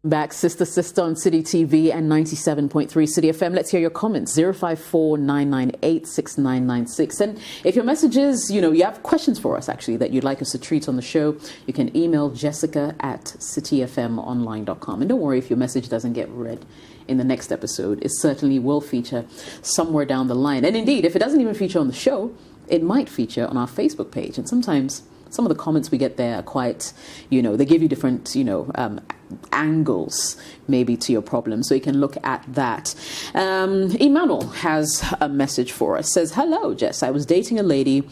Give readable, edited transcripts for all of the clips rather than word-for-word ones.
Back, Sister on Citi TV and 97.3 Citi FM. Let's hear your comments. 054-998-6996. And if your messages, you have questions for us, actually, that you'd like us to treat on the show, you can email jessica@citifmonline.com. And don't worry if your message doesn't get read in the next episode. It certainly will feature somewhere down the line. And indeed, if it doesn't even feature on the show, it might feature on our Facebook page. And sometimes some of the comments we get there are quite, they give you different, angles maybe to your problem. So you can look at that. Emmanuel has a message for us. Says, "Hello, Jess. I was dating a lady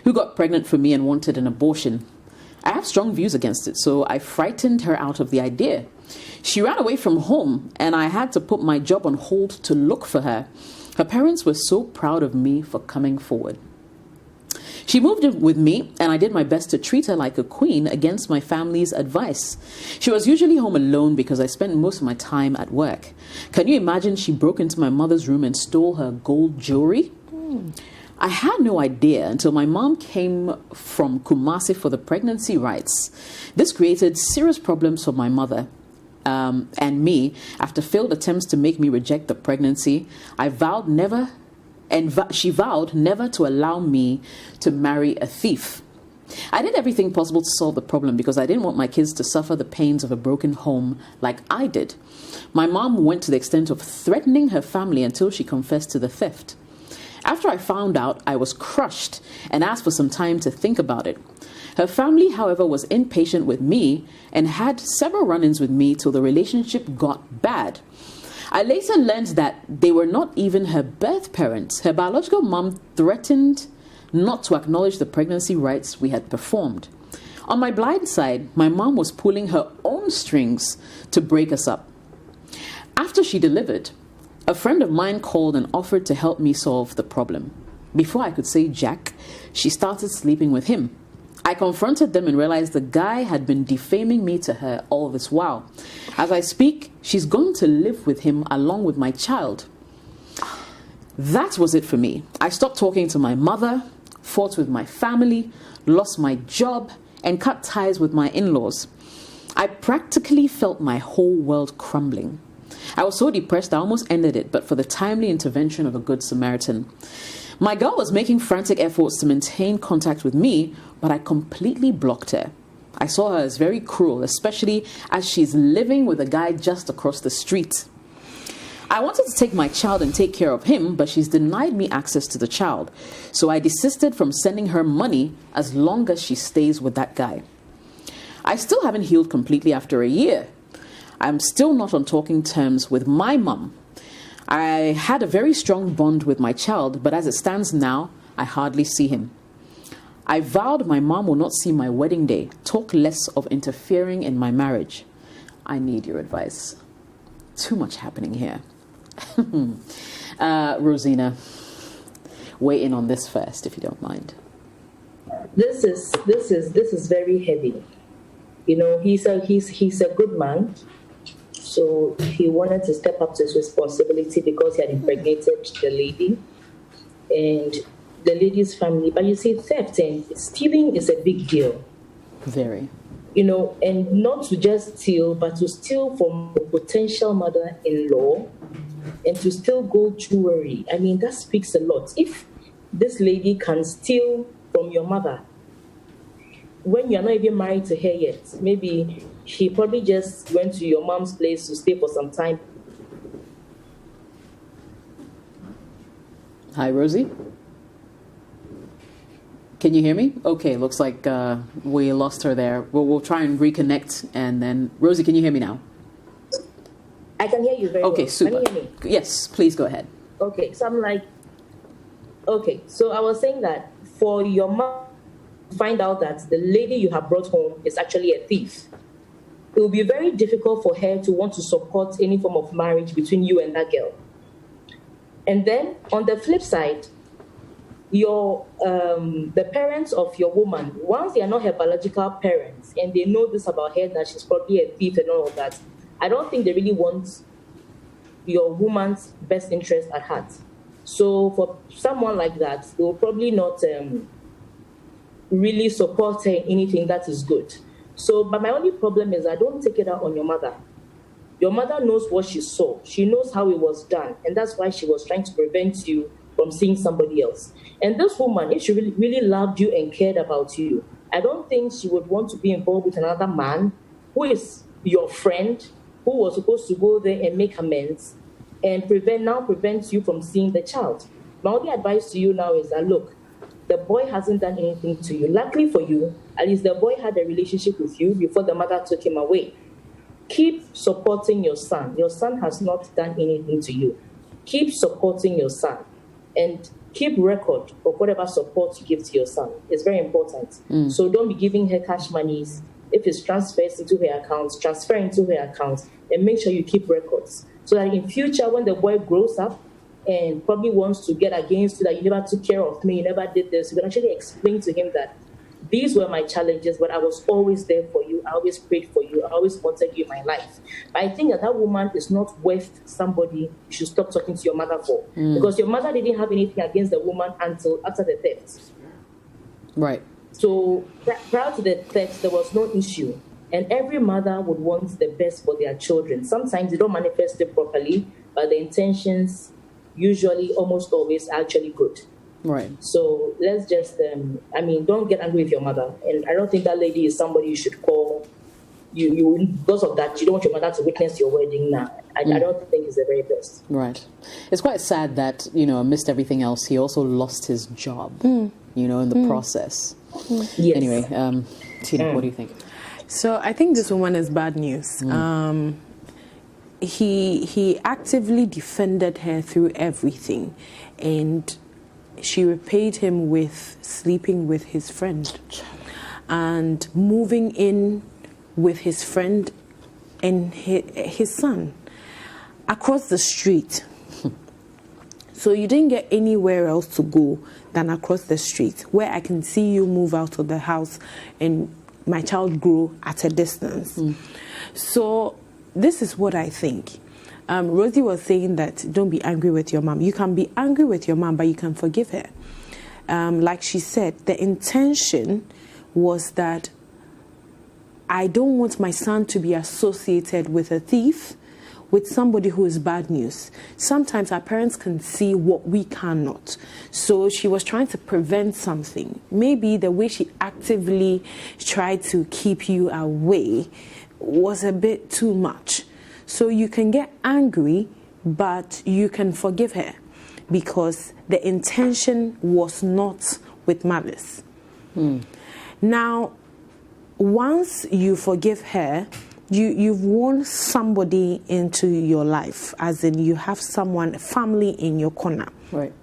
who got pregnant for me and wanted an abortion. I have strong views against it, so I frightened her out of the idea. She ran away from home and I had to put my job on hold to look for her. Her parents were so proud of me for coming forward. She moved in with me, and I did my best to treat her like a queen against my family's advice. She was usually home alone because I spent most of my time at work. Can you imagine she broke into my mother's room and stole her gold jewelry? I had no idea until my mom came from Kumasi for the pregnancy rites. This created serious problems for my mother and me. After failed attempts to make me reject the pregnancy, she vowed never to allow me to marry a thief. I did everything possible to solve the problem because I didn't want my kids to suffer the pains of a broken home like I did. My mom went to the extent of threatening her family until she confessed to the theft. After I found out, I was crushed and asked for some time to think about it. Her family, however, was impatient with me and had several run-ins with me till the relationship got bad. I later learned that they were not even her birth parents. Her biological mom threatened not to acknowledge the pregnancy rites we had performed. On my blind side, my mom was pulling her own strings to break us up. After she delivered, a friend of mine called and offered to help me solve the problem. Before I could say jack, she started sleeping with him. I confronted them and realized the guy had been defaming me to her all this while. As I speak, she's going to live with him along with my child. That was it for me. I stopped talking to my mother, fought with my family, lost my job, and cut ties with my in-laws. I practically felt my whole world crumbling. I was so depressed I almost ended it, but for the timely intervention of a good Samaritan. My girl was making frantic efforts to maintain contact with me, but I completely blocked her. I saw her as very cruel, especially as she's living with a guy just across the street. I wanted to take my child and take care of him, but she's denied me access to the child. So I desisted from sending her money as long as she stays with that guy. I still haven't healed completely after a year. I'm still not on talking terms with my mum. I had a very strong bond with my child, but as it stands now, I hardly see him. I vowed my mom will not see my wedding day, talk less of interfering in my marriage. I need your advice. Too much happening here. Rosina, weigh in on this first, if you don't mind. This is very heavy. He's a good man. So he wanted to step up to his responsibility because he had impregnated the lady and the lady's family. But you see, theft and stealing is a big deal. Very. And not to just steal, but to steal from a potential mother-in-law and to steal gold jewelry. I mean, that speaks a lot. If this lady can steal from your mother when you're not even married to her yet, maybe she probably just went to your mom's place to stay for some time. Hi, Rosie. Can you hear me? Okay, looks like we lost her there. We'll try and reconnect, and then Rosie, can you hear me now? I can hear you very well. Okay, super. Can you hear me? Yes, please go ahead. Okay, so I was saying that for your mom to find out that the lady you have brought home is actually a thief, it will be very difficult for her to want to support any form of marriage between you and that girl. And then on the flip side, the parents of your woman, once they are not her biological parents and they know this about her, that she's probably a thief and all of that, I don't think they really want your woman's best interest at heart. So for someone like that, they will probably not really support her in anything that is good. So, but my only problem is I don't take it out on your mother. Your mother knows what she saw. She knows how it was done. And that's why she was trying to prevent you from seeing somebody else. And this woman, if she really loved you and cared about you, I don't think she would want to be involved with another man who is your friend, who was supposed to go there and make amends and prevent you from seeing the child. My only advice to you now is that, look, the boy hasn't done anything to you. Luckily for you, at least the boy had a relationship with you before the mother took him away. Keep supporting your son. Your son has not done anything to you. Keep supporting your son and keep record of whatever support you give to your son. It's very important. So don't be giving her cash monies. If it's transfers into her account, transfer into her account, and make sure you keep records. So that in future, when the boy grows up and probably wants to get against you, that you never took care of me, you never did this, you can actually explain to him that these were my challenges, but I was always there for you. I always prayed for you. I always wanted you in my life. But I think that woman is not worth somebody you should stop talking to your mother for. Because your mother didn't have anything against the woman until after the theft. Right. So prior to the theft, there was no issue. And every mother would want the best for their children. Sometimes they don't manifest it properly, but the intentions usually, almost always, are actually good. Right. So let's just, don't get angry with your mother. And I don't think that lady is somebody you should call. You because of that, you don't want your mother to witness your wedding now. I don't think it's the very best. Right. It's quite sad that, amidst everything else, he also lost his job, in the process. Yes. Anyway, Tina, what do you think? So I think this woman is bad news. He actively defended her through everything, and she repaid him with sleeping with his friend and moving in with his friend and his son across the street. So you didn't get anywhere else to go than across the street, where I can see you move out of the house and my child grow at a distance. So this is what I think. Rosie was saying that don't be angry with your mom. You can be angry with your mom, but you can forgive her. Like she said, the intention was that I don't want my son to be associated with a thief, with somebody who is bad news. Sometimes our parents can see what we cannot. So she was trying to prevent something. Maybe the way she actively tried to keep you away was a bit too much. So you can get angry, but you can forgive her because the intention was not with malice. Now, once you forgive her, you've won somebody into your life, as in you have family in your corner. Right.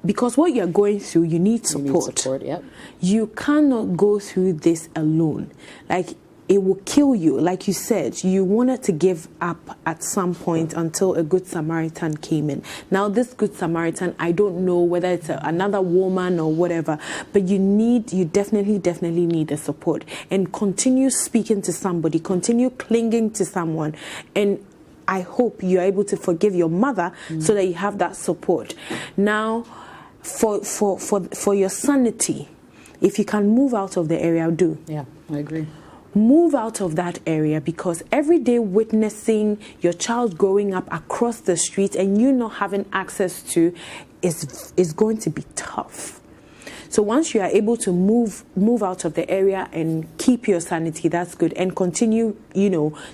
Because what you're going through, you need support. You need support, yep. You cannot go through this alone. Like, it will kill you. Like you said, you wanted to give up at some point until a good Samaritan came in. Now, this good Samaritan, I don't know whether it's another woman or whatever, but you definitely need the support. And continue speaking to somebody, continue clinging to someone. And I hope you're able to forgive your mother so that you have that support. Now, for your sanity, if you can move out of the area, do. Yeah, I agree. Move out of that area, because every day witnessing your child growing up across the street and you not having access to is going to be tough. So once you are able to move out of the area and keep your sanity, that's good, and continue,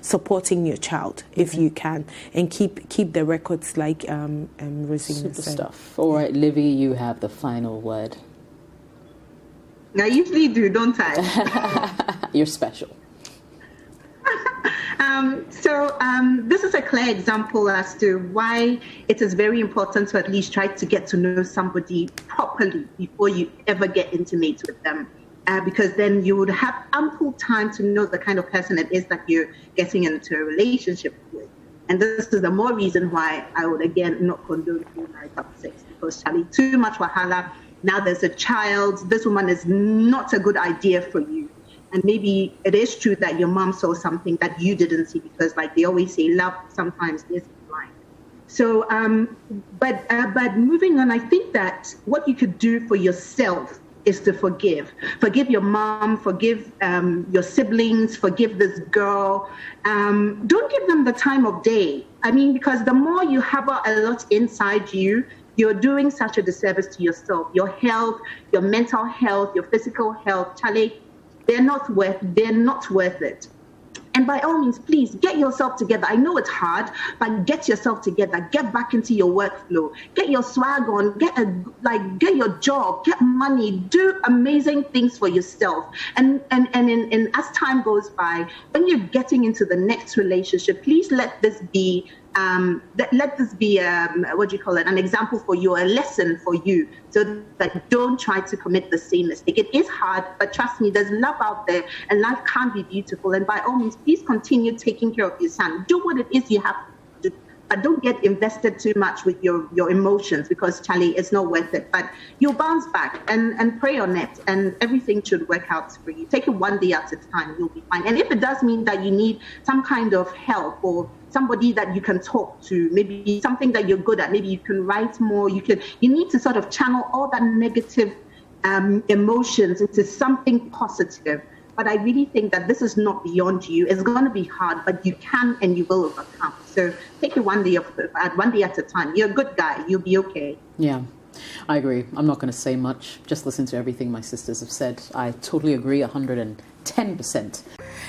supporting your child if you can, and keep the records like Rosina said. Stuff. All right, Livy, you have the final word. I usually do, don't I? You're special. This is a clear example as to why it is very important to at least try to get to know somebody properly before you ever get intimate with them. Because then you would have ample time to know the kind of person it is that you're getting into a relationship with. And this is the more reason why I would, again, not condone premarital sex, because Charlie, too much wahala. Now there's a child. This woman is not a good idea for you. And maybe it is true that your mom saw something that you didn't see, because, like they always say, love sometimes is blind. So, but moving on, I think that what you could do for yourself is to forgive. Forgive your mom, forgive your siblings, forgive this girl. Don't give them the time of day. I mean, because the more you harbor a lot inside you, you're doing such a disservice to yourself. Your health, your mental health, your physical health, Charlie, they're not worth it. And by all means, please get yourself together. I know it's hard, but get yourself together. Get back into your workflow. Get your swag on. Get your job. Get money. Do amazing things for yourself. And as time goes by, when you're getting into the next relationship, please let this be an example for you, a lesson for you, so that you don't try to commit the same mistake. It is hard, but trust me, there's love out there, and life can be beautiful. And by all means, please continue taking care of your son. Do what it is you have to do, but don't get invested too much with your emotions, because Charlie, it's not worth it. But you'll bounce back and pray on it, and everything should work out for you. Take it one day at a time, you'll be fine. And if it does mean that you need some kind of help or somebody that you can talk to, maybe something that you're good at, maybe you can write more, you need to sort of channel all that negative emotions into something positive. But I really think that this is not beyond you. It's going to be hard, but you can and you will overcome. So take it one day at a time. You're a good guy. You'll be okay. Yeah, I agree. I'm not going to say much. Just listen to everything my sisters have said. I totally agree 110%.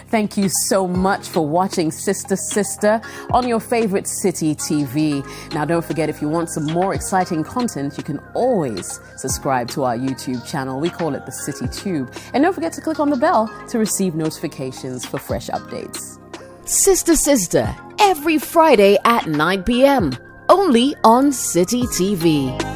Thank you so much for watching Sister on your favorite Citi TV. Now, don't forget, if you want some more exciting content, you can always subscribe to our YouTube channel. We call it the Citi Tube. And don't forget to click on the bell to receive notifications for fresh updates. Sister, every Friday at 9 p.m. only on Citi TV.